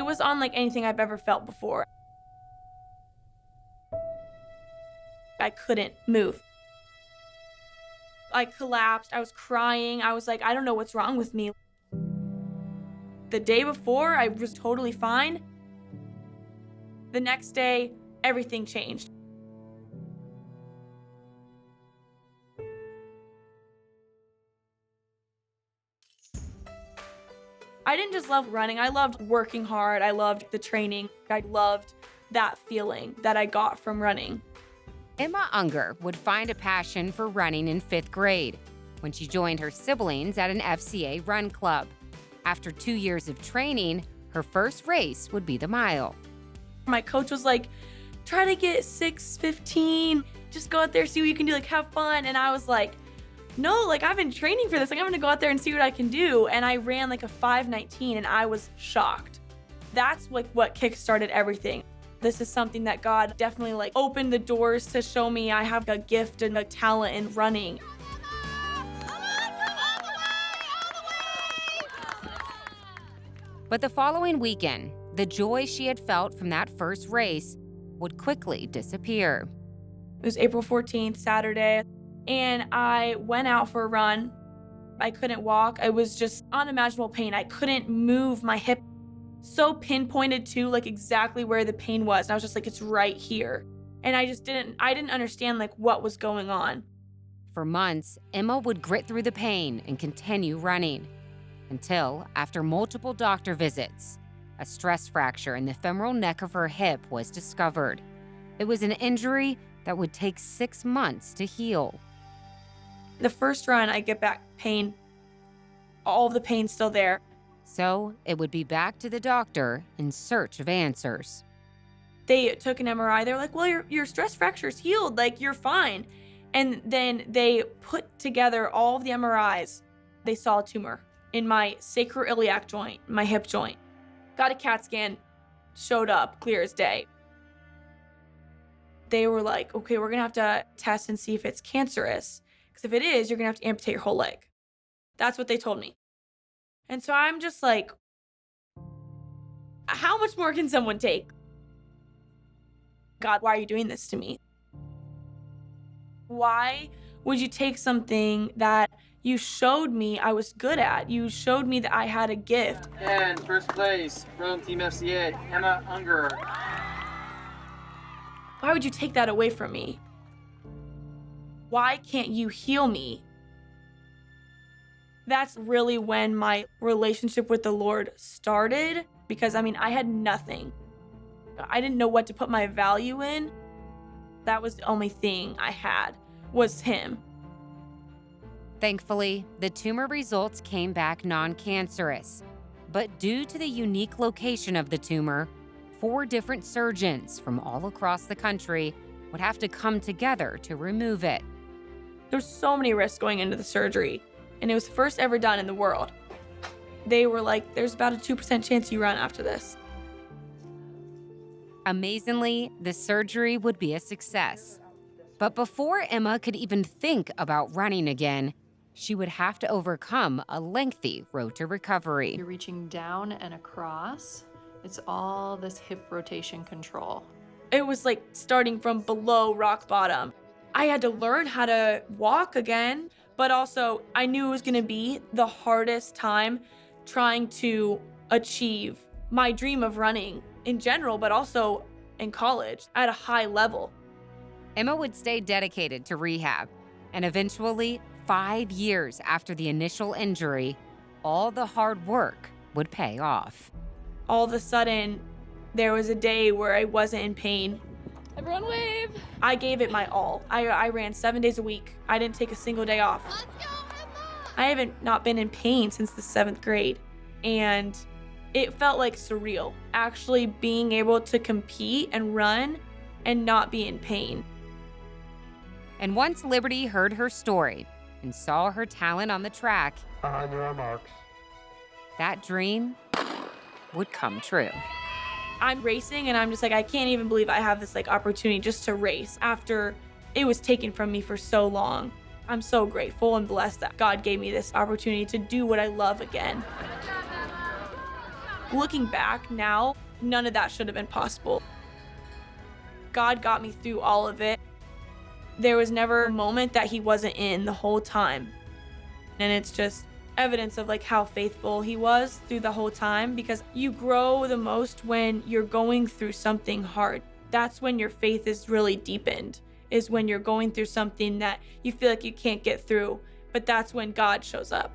It was unlike anything I've ever felt before. I couldn't move. I collapsed. I was crying. I was like, I don't know what's wrong with me. The day before, I was totally fine. The next day, everything changed. I didn't just love running. I loved working hard. I loved the training. I loved that feeling that I got from running. Emma Unger would find a passion for running in 5th grade when she joined her siblings at an FCA run club. After 2 years of training, her first race would be the mile. My coach was like, try to get 6:15. Just go out there, see what you can do, like have fun. And I was like, no, like I've been training for this. Like I'm gonna go out there and see what I can do. And I ran like a 5:19 and I was shocked. That's like what kickstarted everything. This is something that God definitely like opened the doors to show me I have a gift and a talent in running. But the following weekend, the joy she had felt from that first race would quickly disappear. It was April 14th, Saturday, and I went out for a run. I couldn't walk. I was just unimaginable pain. I couldn't move my hip. So pinpointed too, like exactly where the pain was. And I was just like, it's right here. And I didn't understand like what was going on. For months, Emma would grit through the pain and continue running until, after multiple doctor visits, a stress fracture in the femoral neck of her hip was discovered. It was an injury that would take 6 months to heal. The first run, I get back pain. All of the pain's still there. So it would be back to the doctor in search of answers. They took an MRI. They were like, well, your stress fracture's healed. Like, you're fine. And then they put together all of the MRIs. They saw a tumor in my sacroiliac joint, my hip joint. Got a CAT scan, showed up clear as day. They were like, okay, we're gonna have to test and see if it's cancerous. Because if it is, you're gonna have to amputate your whole leg. That's what they told me. And so I'm just like, how much more can someone take? God, why are you doing this to me? Why would you take something that you showed me I was good at? You showed me that I had a gift. And first place from Team FCA, Emma Unger. Why would you take that away from me? Why can't you heal me? That's really when my relationship with the Lord started, because I had nothing. I didn't know what to put my value in. That was the only thing I had, was him. Thankfully, the tumor results came back non-cancerous. But due to the unique location of the tumor, 4 different surgeons from all across the country would have to come together to remove it. There's so many risks going into the surgery, and it was the first ever done in the world. They were like, there's about a 2% chance you run after this. Amazingly, the surgery would be a success. But before Emma could even think about running again, she would have to overcome a lengthy road to recovery. You're reaching down and across. It's all this hip rotation control. It was like starting from below rock bottom. I had to learn how to walk again, but also I knew it was gonna be the hardest time trying to achieve my dream of running in general, but also in college at a high level. Emma would stay dedicated to rehab, and eventually, 5 years after the initial injury, all the hard work would pay off. All of a sudden, there was a day where I wasn't in pain. Everyone wave! I gave it my all. I ran 7 days a week. I didn't take a single day off. Let's go, Emma! I haven't not been in pain since the 7th grade. And it felt like surreal, actually being able to compete and run and not be in pain. And once Liberty heard her story and saw her talent on the track, On your marks. that dream would come true. I'm racing and I'm just like, I can't even believe I have this like opportunity just to race after it was taken from me for so long. I'm so grateful and blessed that God gave me this opportunity to do what I love again. Looking back now, none of that should have been possible. God got me through all of it. There was never a moment that he wasn't in the whole time. And it's just evidence of like how faithful he was through the whole time, because you grow the most when you're going through something hard. That's when your faith is really deepened, is when you're going through something that you feel like you can't get through, but that's when God shows up.